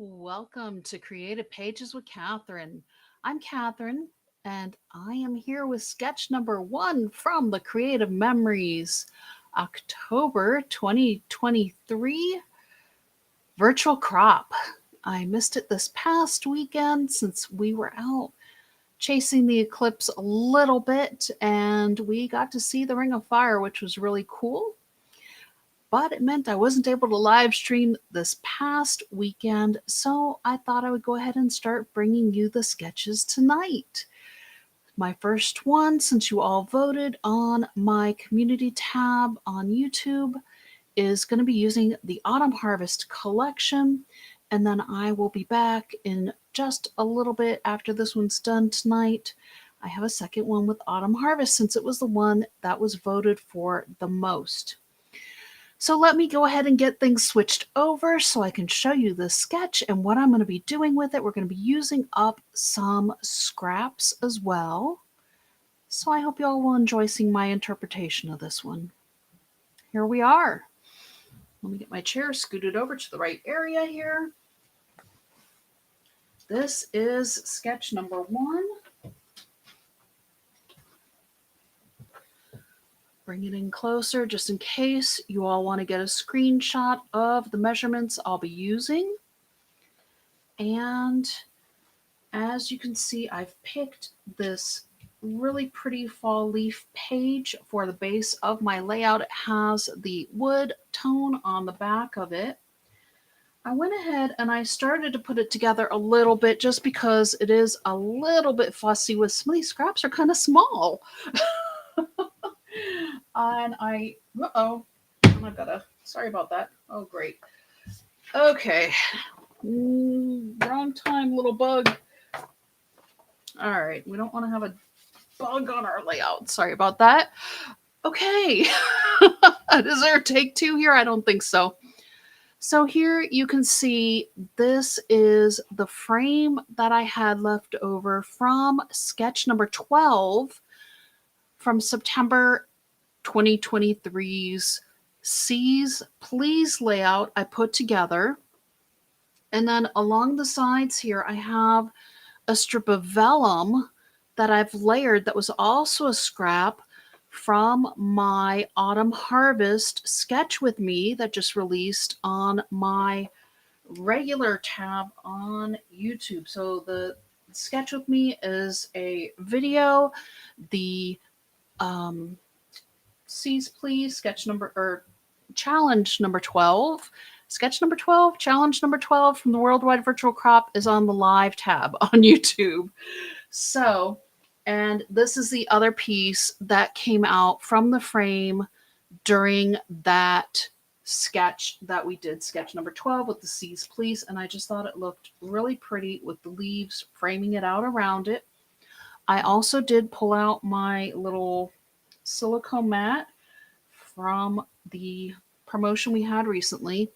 Welcome to Creative Pages with Catherine. I'm Catherine, and I am here with sketch number one from the Creative Memories October 2023 Virtual Crop. I missed it this past weekend since we were out chasing the eclipse a little bit, and we got to see the Ring of Fire, which was really cool, but it meant I wasn't able to live stream this past weekend, so I thought I would go ahead and start bringing you the sketches tonight. My first one, since you all voted on my community tab on YouTube, is going to be using the Autumn Harvest collection, and then I will be back in just a little bit after this one's done tonight. I have a second one with Autumn Harvest since it was the one that was voted for the most. So let me go ahead and get things switched over so I can show you the sketch and what I'm going to be doing with it. We're going to be using up some scraps as well. So I hope you all will enjoy seeing my interpretation of this one. Here we are. Let me get my chair scooted over to the right area here. This is sketch number one. Bring it in closer just in case you all want to get a screenshot of the measurements I'll be using. And as you can see, I've picked this really pretty fall leaf page for the base of my layout. It has the wood tone on the back of it. I went ahead and I started to put it together a little bit just because it is a little bit fussy with some of these scraps are kind of small. And sorry about that. Oh, great. Okay. Wrong time, little bug. All right, we don't want to have a bug on our layout. Sorry about that. Okay. Is there a take two here? I don't think so. So here you can see this is the frame that I had left over from sketch number 12 from September 2023's C's Please layout I put together. And then along the sides here, I have a strip of vellum that I've layered that was also a scrap from my Autumn Harvest Sketch With Me that just released on my regular tab on YouTube. So the Sketch With Me is a video. The C's Please sketch number or challenge number 12. Sketch number 12, challenge number 12 from the Worldwide Virtual Crop is on the live tab on YouTube. So, and this is the other piece that came out from the frame during that sketch that we did, sketch number 12 with the C's Please. And I just thought it looked really pretty with the leaves framing it out around it. I also did pull out my little silicone mat from the promotion we had recently.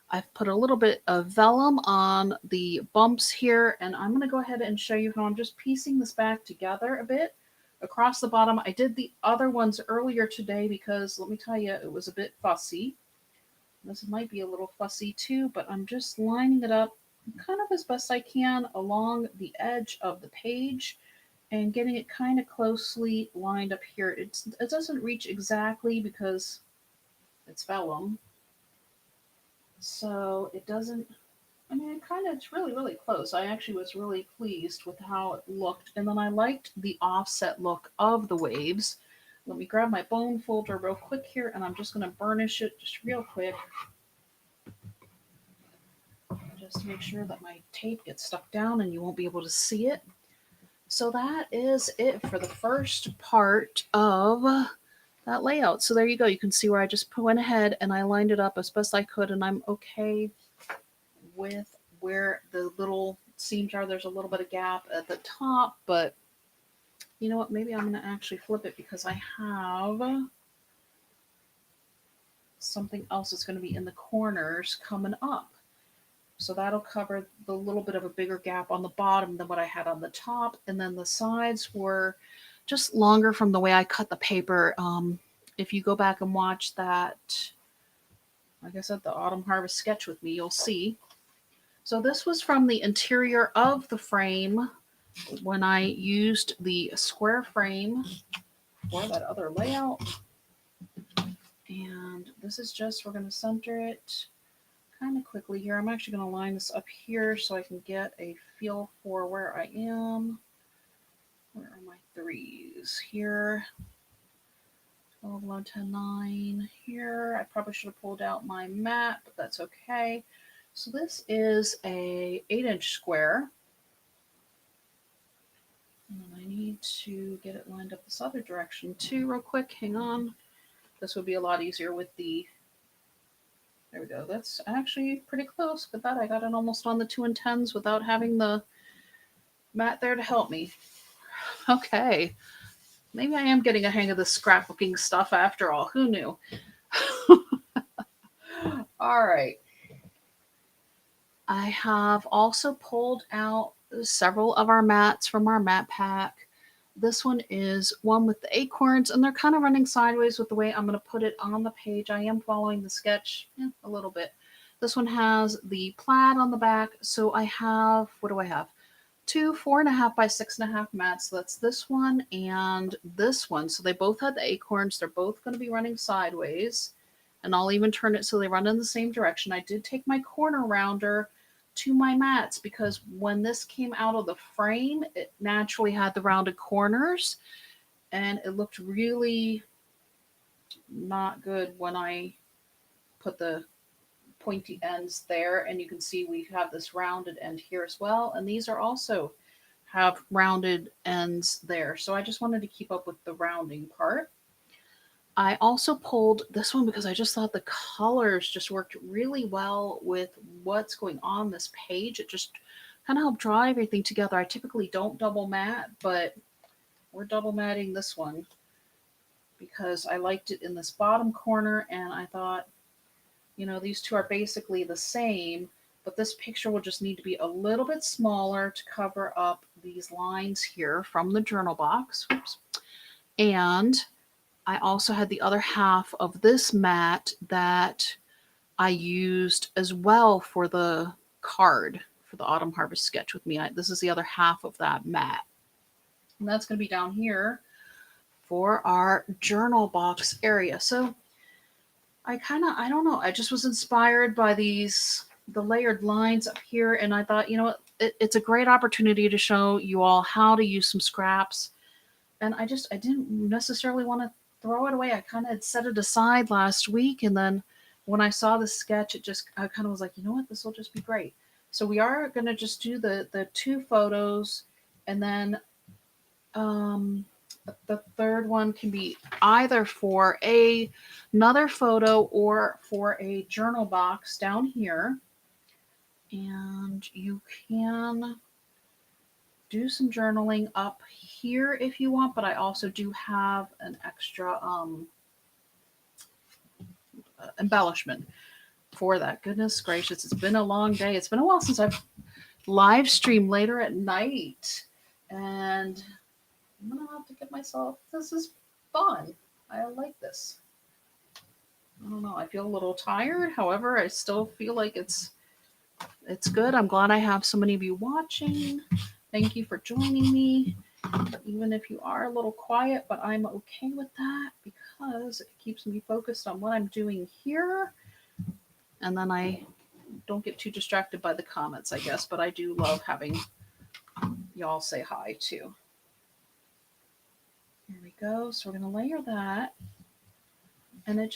I've put a little bit of vellum on the bumps here, and I'm going to go ahead and show you how I'm just piecing this back together a bit across the bottom. I did the other ones earlier today because, let me tell you, it was a bit fussy. This might be a little fussy too, but I'm just lining it up kind of as best I can along the edge of the page and getting it kind of closely lined up here. It doesn't reach exactly because it's vellum. So it doesn't, it's really, really close. I actually was really pleased with how it looked. And then I liked the offset look of the waves. Let me grab my bone folder real quick here, and I'm just going to burnish it just real quick. Just to make sure that my tape gets stuck down and you won't be able to see it. So that is it for the first part of that layout. So there you go. You can see where I just went ahead and I lined it up as best I could, and I'm okay with where the little seams are. There's a little bit of gap at the top, but you know what? Maybe I'm going to actually flip it because I have something else that's going to be in the corners coming up. So that'll cover the little bit of a bigger gap on the bottom than what I had on the top. And then the sides were just longer from the way I cut the paper. If you go back and watch that, like I said, the Autumn Harvest Sketch With Me, you'll see. So this was from the interior of the frame when I used the square frame for that other layout. And this is just, we're going to center it kind of quickly here. I'm actually going to line this up here so I can get a feel for where I am. Where are my threes? Here. 12, 11, 10, 9 here. I probably should have pulled out my mat, but that's okay. So this is a 8-inch square. And I need to get it lined up this other direction too real quick. Hang on. This would be a lot easier with the, there we go. That's actually pretty close. With that, I got it almost on the 2 and 10s without having the mat there to help me. Okay. Maybe I am getting a hang of this scrapbooking stuff after all. Who knew? All right. I have also pulled out several of our mats from our mat pack. This one is one with the acorns, and they're kind of running sideways with the way I'm going to put it on the page. I am following the sketch a little bit. This one has the plaid on the back. So I have, what do I have? 2 4.5 by 6.5 mats. So that's this one and this one. So they both had the acorns. They're both going to be running sideways. And I'll even turn it so they run in the same direction. I did take my corner rounder to my mats because when this came out of the frame, it naturally had the rounded corners and it looked really not good when I put the pointy ends there. And you can see we have this rounded end here as well. And these are also have rounded ends there. So I just wanted to keep up with the rounding part. I also pulled this one because I just thought the colors just worked really well with what's going on this page. It just kind of helped draw everything together. I typically don't double mat, but we're double matting this one because I liked it in this bottom corner and I thought, you know, these two are basically the same, but this picture will just need to be a little bit smaller to cover up these lines here from the journal box. Oops. And I also had the other half of this mat that I used as well for the card for the Autumn Harvest sketch with me. This is the other half of that mat. And that's going to be down here for our journal box area. So I don't know, I just was inspired by the layered lines up here. And I thought, you know what, it's a great opportunity to show you all how to use some scraps. And I didn't necessarily want to throw it away. I kind of had set it aside last week. And then when I saw the sketch, I kind of was like, you know what, this will just be great. So we are going to just do the 2 photos. And then the third one can be either for another photo or for a journal box down here. And you can do some journaling up here if you want, but I also do have an extra embellishment for that. Goodness gracious, it's been a long day. It's been a while since I've live streamed later at night, and I'm gonna have to get myself. This is fun. I like this. I don't know. I feel a little tired. However, I still feel like it's good. I'm glad I have so many of you watching. Thank you for joining me. Even if you are a little quiet, but I'm okay with that because it keeps me focused on what I'm doing here. And then I don't get too distracted by the comments, I guess, but I do love having y'all say hi too. Here we go. So we're going to layer that. And it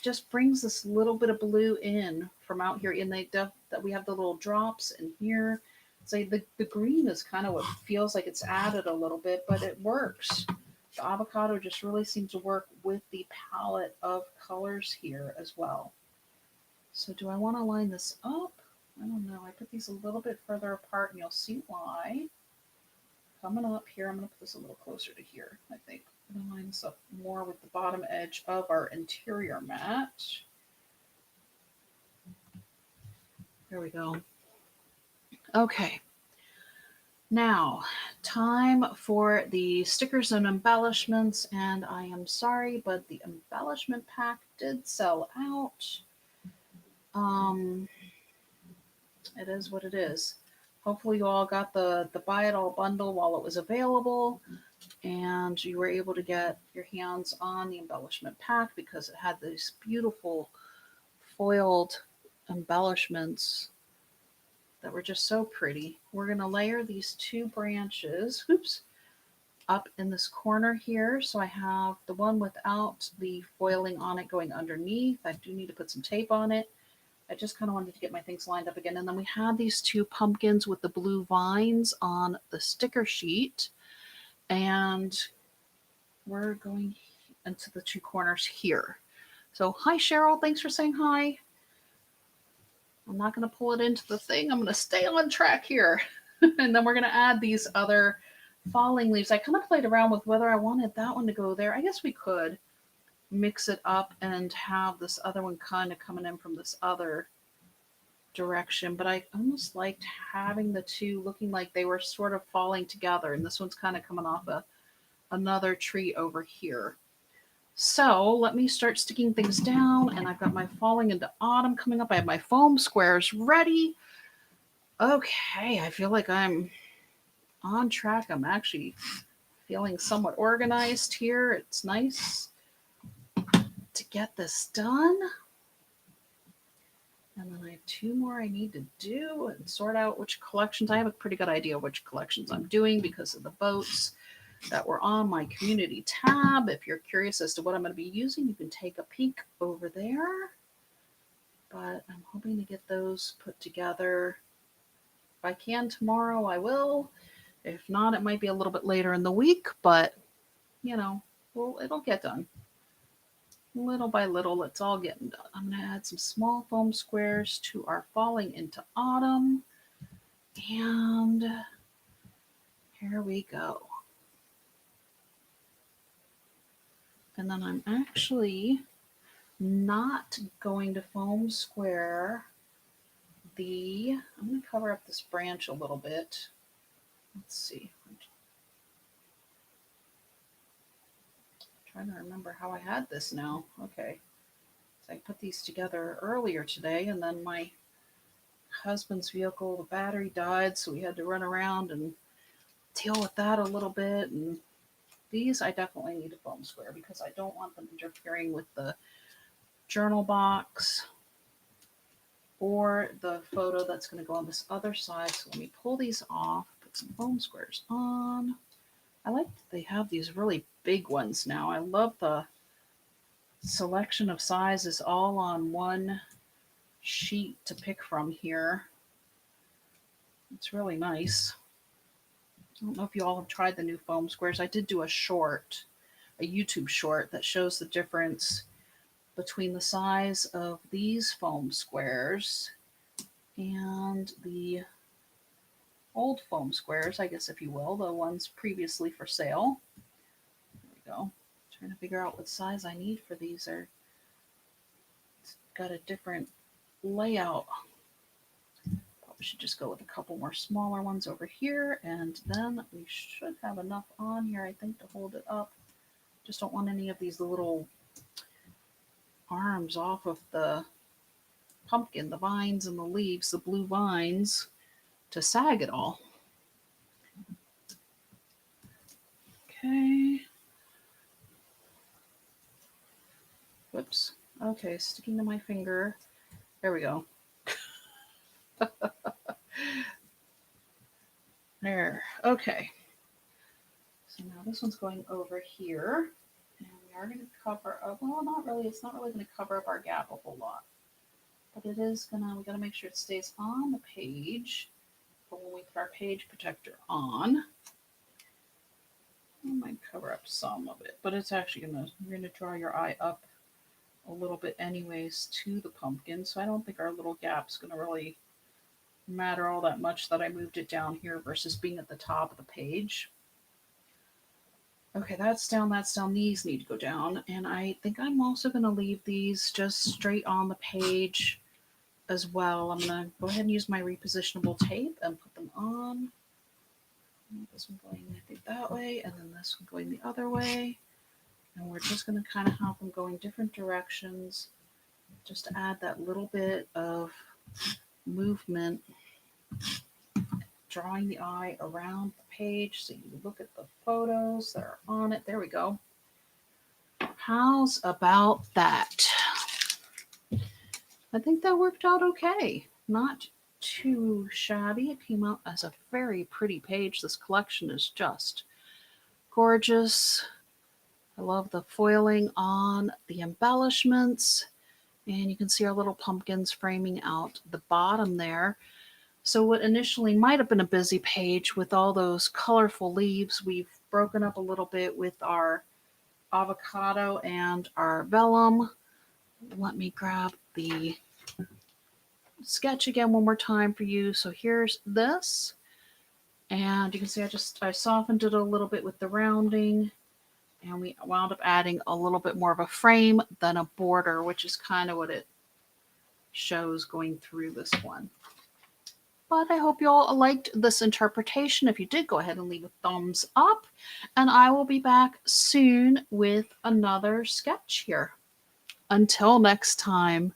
just brings this little bit of blue in from out here. And that we have the little drops in here. So the green is kind of what feels like it's added a little bit, but it works. The avocado just really seems to work with the palette of colors here as well. So do I want to line this up? I don't know. I put these a little bit further apart and you'll see why. Coming up here, I'm going to put this a little closer to here, I think. I'm going to line this up more with the bottom edge of our interior mat. There we go. Okay. Now, time for the stickers and embellishments, and I am sorry, but the embellishment pack did sell out. It is what it is. Hopefully you all got the buy it all bundle while it was available, and you were able to get your hands on the embellishment pack because it had these beautiful foiled embellishments that were just so pretty. We're going to layer these two branches, oops, up in this corner here. So I have the one without the foiling on it going underneath. I do need to put some tape on it. I just kind of wanted to get my things lined up again. And then we had these two pumpkins with the blue vines on the sticker sheet. And we're going into the two corners here. So hi, Cheryl. Thanks for saying hi. I'm not going to pull it into the thing. I'm going to stay on track here. And then we're going to add these other falling leaves. I kind of played around with whether I wanted that one to go there. I guess we could mix it up and have this other one kind of coming in from this other direction. But I almost liked having the two looking like they were sort of falling together. And this one's kind of coming off another tree over here. So let me start sticking things down, and I've got my falling into autumn coming up. I have my foam squares ready. Okay, I feel like I'm on track. I'm actually feeling somewhat organized here. It's nice to get this done. And then I have two more I need to do and sort out which collections. I have a pretty good idea of which collections I'm doing because of the boats that were on my community tab. If you're curious as to what I'm going to be using, you can take a peek over there. But I'm hoping to get those put together. If I can tomorrow, I will. If not, it might be a little bit later in the week, but you know, well, it'll get done. Little by little, it's all getting done. I'm going to add some small foam squares to our falling into autumn. And here we go. And then I'm actually not going to foam square I'm going to cover up this branch a little bit. Let's see. I'm trying to remember how I had this now. Okay. So I put these together earlier today, and then my husband's vehicle, the battery died, so we had to run around and deal with that a little bit. And these I definitely need a foam square because I don't want them interfering with the journal box or the photo that's going to go on this other side. So let me pull these off, put some foam squares on. I like that they have these really big ones now. I love the selection of sizes all on one sheet to pick from here. It's really nice. I don't know if you all have tried the new foam squares. I did do a YouTube short that shows the difference between the size of these foam squares and the old foam squares, I guess, if you will, the ones previously for sale. There we go. Trying to figure out what size I need for these. It's got a different layout. Probably should just go with a couple more smaller ones over here, and then we should have enough on here, I think, to hold it up. Just don't want any of these little arms off of the pumpkin, the vines and the leaves, the blue vines, to sag it all. Okay. Whoops. Okay, sticking to my finger. There we go. There. Okay. So now this one's going over here. And we are going to cover up, well, not really. It's not really going to cover up our gap a whole lot. But it is going to, we got to make sure it stays on the page. But when we put our page protector on, I might cover up some of it. But it's actually going to, you're going to draw your eye up a little bit anyways to the pumpkin. So I don't think our little gap's going to really matter all that much that I moved it down here versus being at the top of the page. Okay, that's down, that's down. These need to go down. And I think I'm also going to leave these just straight on the page as well. I'm going to go ahead and use my repositionable tape and put them on. This one going, I think, that way, and then this one going the other way. And we're just going to kind of have them going different directions just to add that little bit of movement, drawing the eye around the page so you look at the photos that are on it. There we go. How's about that? I think that worked out okay. Not too shabby. It came out as a very pretty page. This collection is just gorgeous. I love the foiling on the embellishments. And you can see our little pumpkins framing out the bottom there. So what initially might have been a busy page with all those colorful leaves, we've broken up a little bit with our avocado and our vellum. Let me grab the sketch again one more time for you. So here's this. And you can see I softened it a little bit with the rounding. And we wound up adding a little bit more of a frame than a border, which is kind of what it shows going through this one. But I hope you all liked this interpretation. If you did, go ahead and leave a thumbs up. And I will be back soon with another sketch here. Until next time.